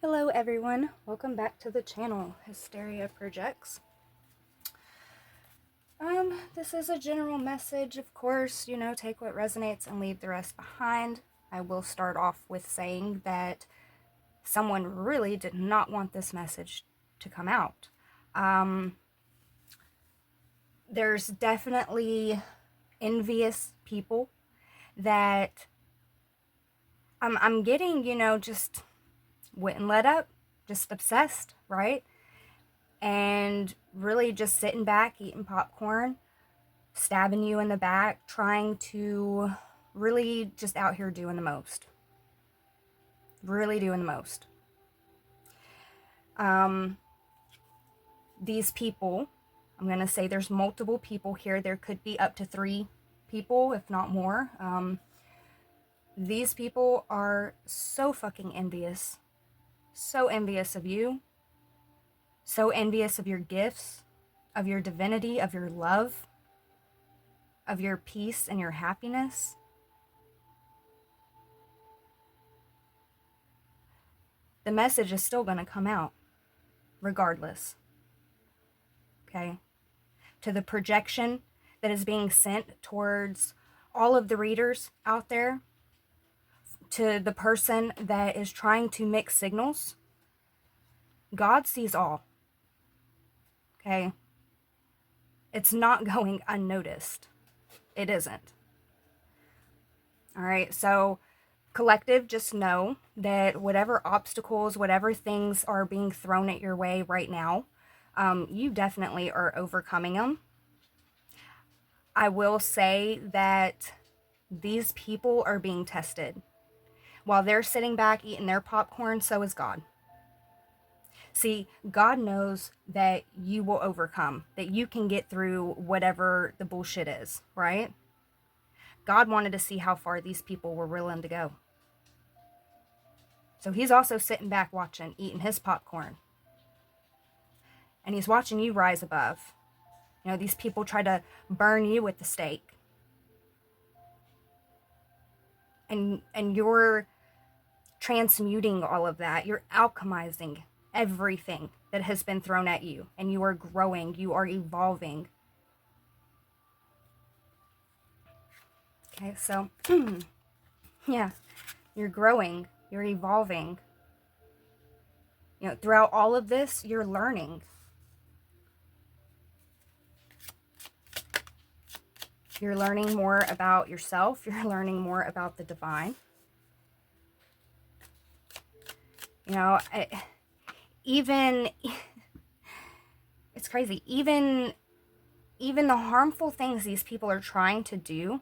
Hello everyone, welcome back to the channel, Hysteria Projects. This is a general message, of course, take what resonates and leave the rest behind. I will start off with saying that someone really did not want this message to come out. There's definitely envious people that I'm getting, just wouldn't let up, just obsessed, right? And really just sitting back, eating popcorn, stabbing you in the back, trying to really just out here doing the most. Really doing the most. These people, I'm going to say there's multiple people here. There could be up to 3 people, if not more. These people are so fucking envious. So envious of you. So envious of your gifts, of your divinity, of your love, of your peace and your happiness. The message is still going to come out, regardless. Okay? To the projection that is being sent towards all of the readers out there, to the person that is trying to mix signals, God sees all. Okay? It's not going unnoticed. It isn't. All right, so collective, just know that whatever obstacles, whatever things are being thrown at your way right now, you definitely are overcoming them. I will say that these people are being tested. While they're sitting back eating their popcorn, so is God. See, God knows that you will overcome, that you can get through whatever the bullshit is, right? God wanted to see how far these people were willing to go. So he's also sitting back watching, eating his popcorn. And he's watching you rise above. These people try to burn you with the stake. And you're transmuting all of that. You're alchemizing everything that has been thrown at you. And you are growing. You are evolving. Okay, so, yeah, you're growing. You're evolving. Throughout all of this, you're learning. You're learning more about yourself. You're learning more about the divine. Even it's crazy. Even the harmful things these people are trying to do,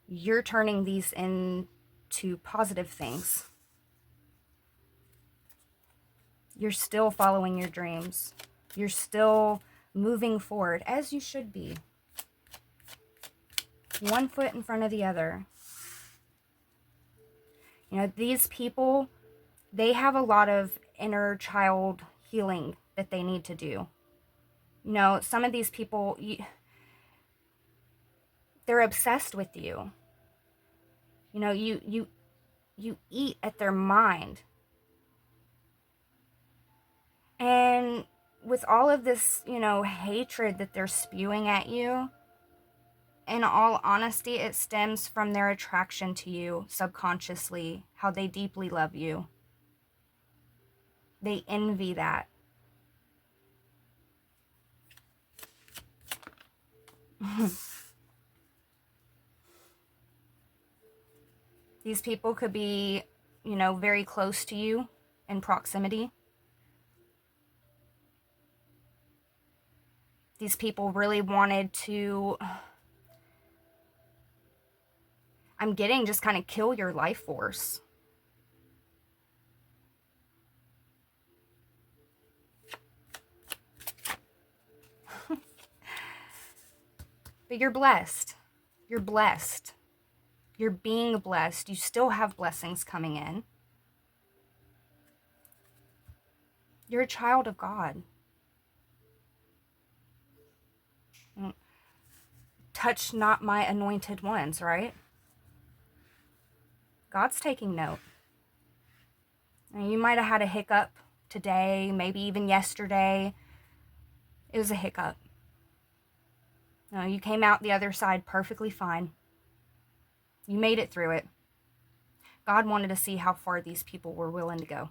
you're turning these into positive things. You're still following your dreams. You're still moving forward, as you should be. One foot in front of the other. These people, they have a lot of inner child healing that they need to do. Some of these people, they're obsessed with you. You eat at their mind. And with all of this, hatred that they're spewing at you, in all honesty, it stems from their attraction to you subconsciously, how they deeply love you. They envy that. These people could be, very close to you in proximity. These people really wanted to, I'm getting, just kind of kill your life force. But you're blessed. You're blessed. You're being blessed. You still have blessings coming in. You're a child of God. Touch not my anointed ones, right? God's taking note. And you might have had a hiccup today, maybe even yesterday. It was a hiccup. No, you came out the other side perfectly fine. You made it through it. God wanted to see how far these people were willing to go.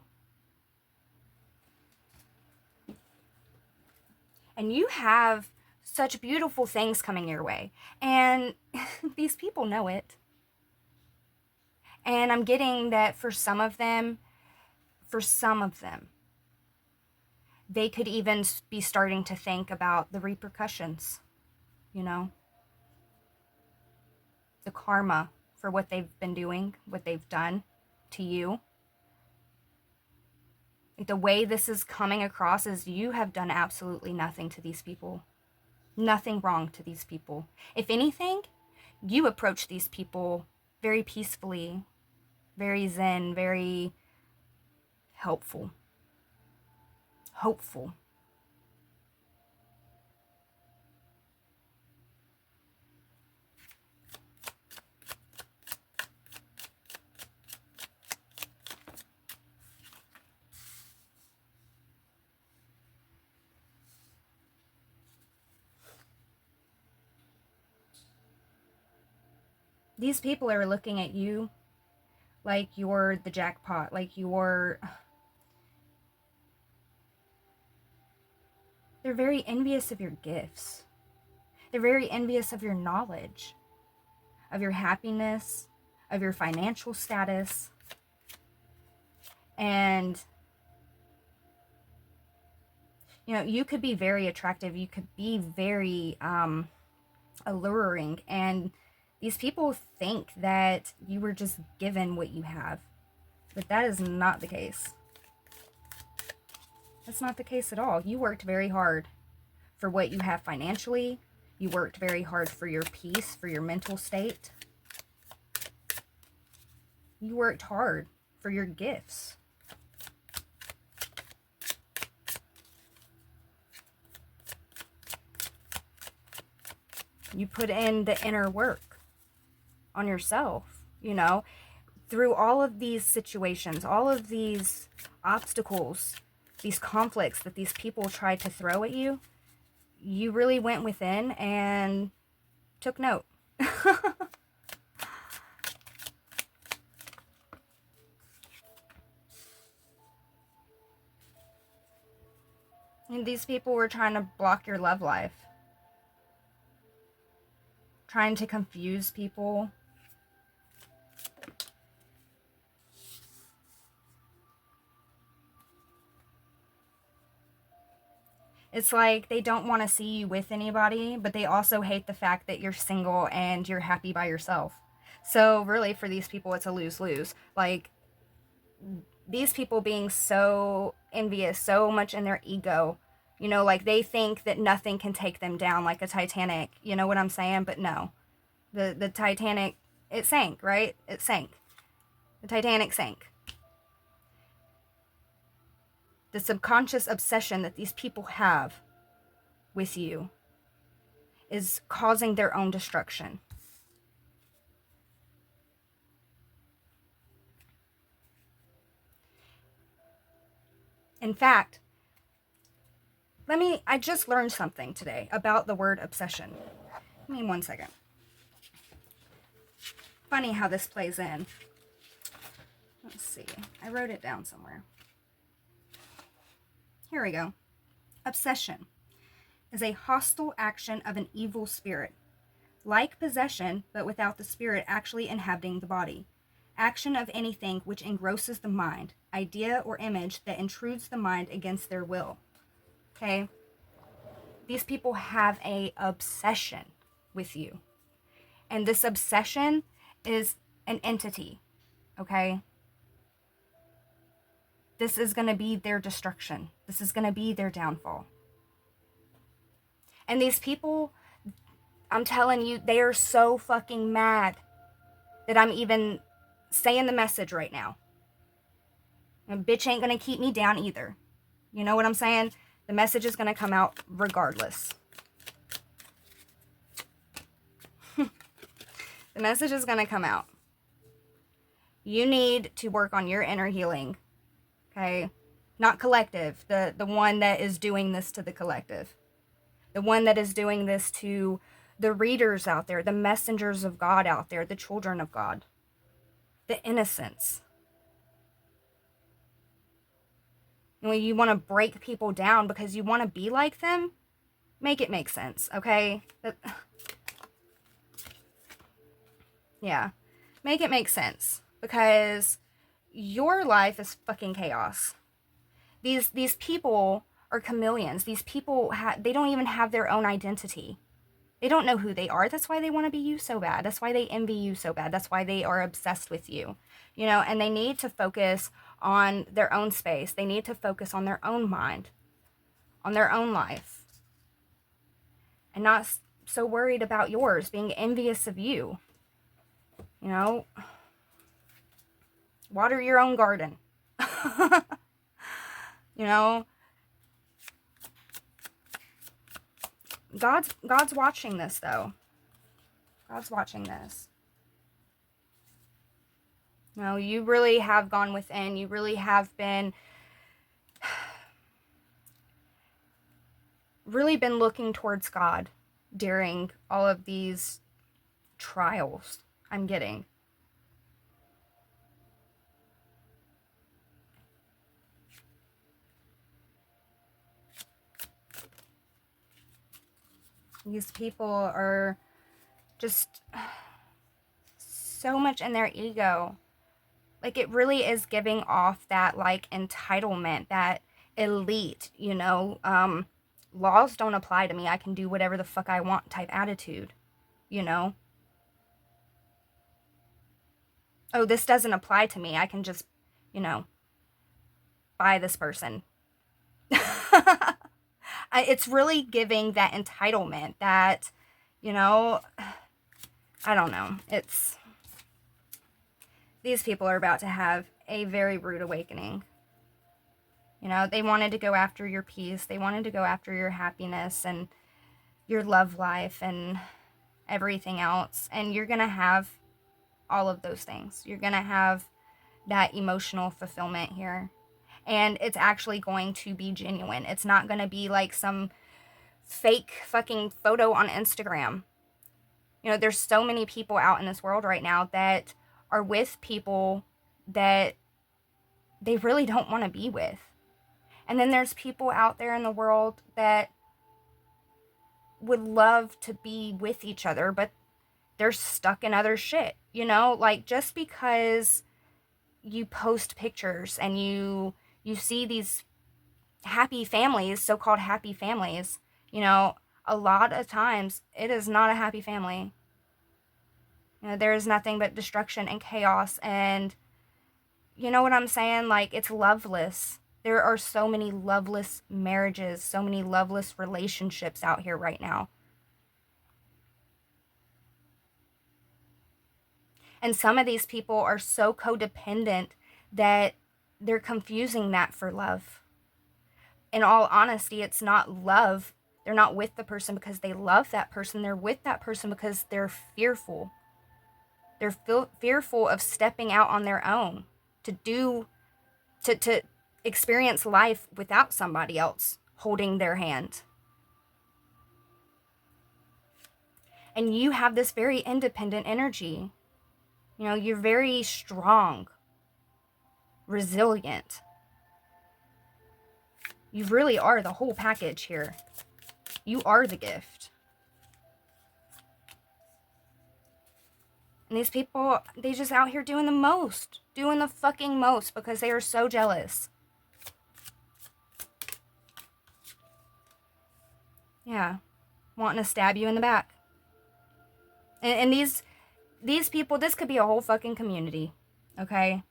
And you have such beautiful things coming your way. And these people know it. And I'm getting that for some of them, they could even be starting to think about the repercussions, you know, the karma for what they've been doing, what they've done to you. The way this is coming across is you have done absolutely nothing to these people. Nothing wrong to these people. If anything, you approach these people very peacefully, very zen, very helpful, hopeful. These people are looking at you like you're the jackpot, like they're very envious of your gifts. They're very envious of your knowledge, of your happiness, of your financial status. And, you know, you could be very attractive. You could be very alluring. And these people think that you were just given what you have. But that is not the case. That's not the case at all. You worked very hard for what you have financially. You worked very hard for your peace, for your mental state. You worked hard for your gifts. You put in the inner work on yourself, you know, through all of these situations, all of these obstacles, these conflicts that these people tried to throw at you. You really went within and took note. And these people were trying to block your love life, trying to confuse people. It's like they don't want to see you with anybody, but they also hate the fact that you're single and you're happy by yourself. So really for these people, it's a lose-lose. Like, these people being so envious, so much in their ego, you know, like they think that nothing can take them down like a Titanic. You know what I'm saying? But no. The Titanic, it sank, right? It sank. The Titanic sank. The subconscious obsession that these people have with you is causing their own destruction. In fact, I just learned something today about the word obsession. Give me 1 second. Funny how this plays in. Let's see. I wrote it down somewhere. Here we go. Obsession is a hostile action of an evil spirit, like possession, but without the spirit actually inhabiting the body. Action of anything which engrosses the mind, idea or image that intrudes the mind against their will. Okay? These people have a obsession with you. And this obsession is an entity. Okay? This is going to be their destruction. This is going to be their downfall. And these people, I'm telling you, they are so fucking mad that I'm even saying the message right now. And bitch ain't going to keep me down either. You know what I'm saying? The message is going to come out regardless. The message is going to come out. You need to work on your inner healing. Okay? Not collective, the one that is doing this to the collective. The one that is doing this to the readers out there, the messengers of God out there, the children of God, the innocents. When you want to break people down because you want to be like them, make it make sense, okay? Yeah. Make it make sense, because your life is fucking chaos. These people are chameleons. These people they don't even have their own identity. They don't know who they are. That's why they want to be you so bad. That's why they envy you so bad. That's why they are obsessed with you. You know, and they need to focus on their own space. They need to focus on their own mind, on their own life, and not so worried about yours, being envious of you. You know, water your own garden. You know, God's watching this, though. God's watching this. No, you really have gone within. You really have been looking towards God during all of these trials I'm getting. These people are just so much in their ego. Like, it really is giving off that, like, entitlement, that elite, you know, laws don't apply to me, I can do whatever the fuck I want type attitude, you know? Oh, this doesn't apply to me, I can just, you know, buy this person. It's really giving that entitlement, that, you know, I don't know. These people are about to have a very rude awakening. You know, they wanted to go after your peace. They wanted to go after your happiness and your love life and everything else. And you're going to have all of those things. You're going to have that emotional fulfillment here. And it's actually going to be genuine. It's not going to be like some fake fucking photo on Instagram. You know, there's so many people out in this world right now that are with people that they really don't want to be with. And then there's people out there in the world that would love to be with each other, but they're stuck in other shit. You know, like, just because you post pictures and you see these happy families, so-called happy families, you know, a lot of times it is not a happy family. You know, there is nothing but destruction and chaos, and you know what I'm saying? Like, it's loveless. There are so many loveless marriages, so many loveless relationships out here right now. And some of these people are so codependent that they're confusing that for love. In all honesty, it's not love. They're not with the person because they love that person. They're with that person because they're fearful. They're fearful of stepping out on their own to experience life without somebody else holding their hand. And you have this very independent energy. You know, you're very strong, resilient. You really are the whole package here. You are the gift. And these people, they just out here doing the fucking most because they are so jealous. Yeah, wanting to stab you in the back. And these people, this could be a whole fucking community, okay?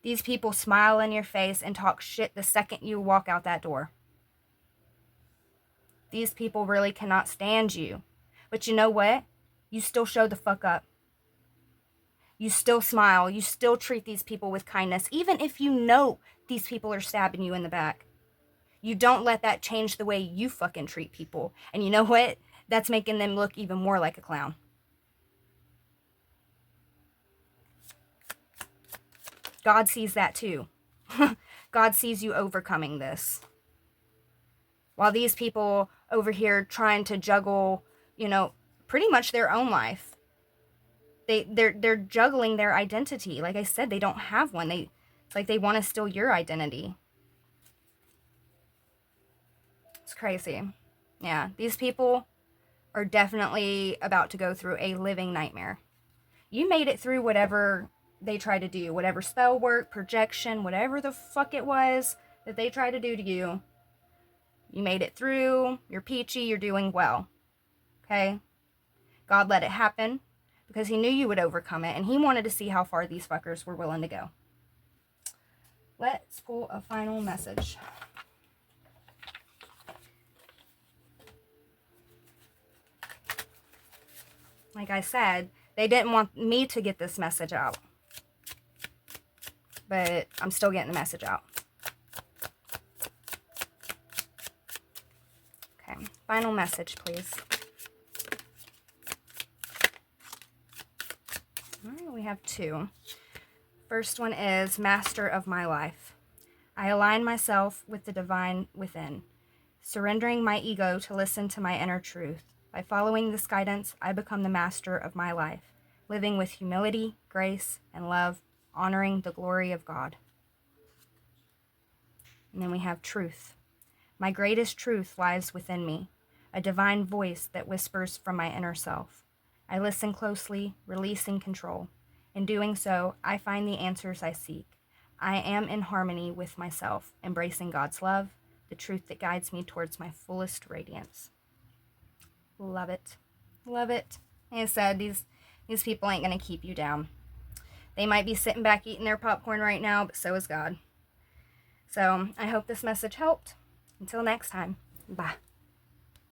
These people smile in your face and talk shit the second you walk out that door. These people really cannot stand you. But you know what? You still show the fuck up. You still smile. You still treat these people with kindness, even if you know these people are stabbing you in the back. You don't let that change the way you fucking treat people. And you know what? That's making them look even more like a clown. God sees that too. God sees you overcoming this. While these people over here trying to juggle, pretty much their own life. They're juggling their identity. Like I said, they don't have one. It's like they want to steal your identity. It's crazy. Yeah, these people are definitely about to go through a living nightmare. You made it through whatever they tried to do, whatever spell work, projection, whatever the fuck it was that they tried to do to you. You made it through. You're peachy. You're doing well. Okay? God let it happen because he knew you would overcome it, and he wanted to see how far these fuckers were willing to go. Let's pull a final message. Like I said, they didn't want me to get this message out. But I'm still getting the message out. Okay, final message, please. All right, we have 2. First one is Master of my life. I align myself with the divine within, surrendering my ego to listen to my inner truth. By following this guidance, I become the master of my life, living with humility, grace, and love, honoring the glory of God. And then we have truth. My greatest truth lies within me, a divine voice that whispers from my inner self. I listen closely, releasing control. In doing so, I find the answers I seek. I am in harmony with myself, embracing God's love, the truth that guides me towards my fullest radiance. Love it. Love it. Like I said, these people ain't going to keep you down. They might be sitting back eating their popcorn right now, but so is God. So I hope this message helped. Until next time, bye.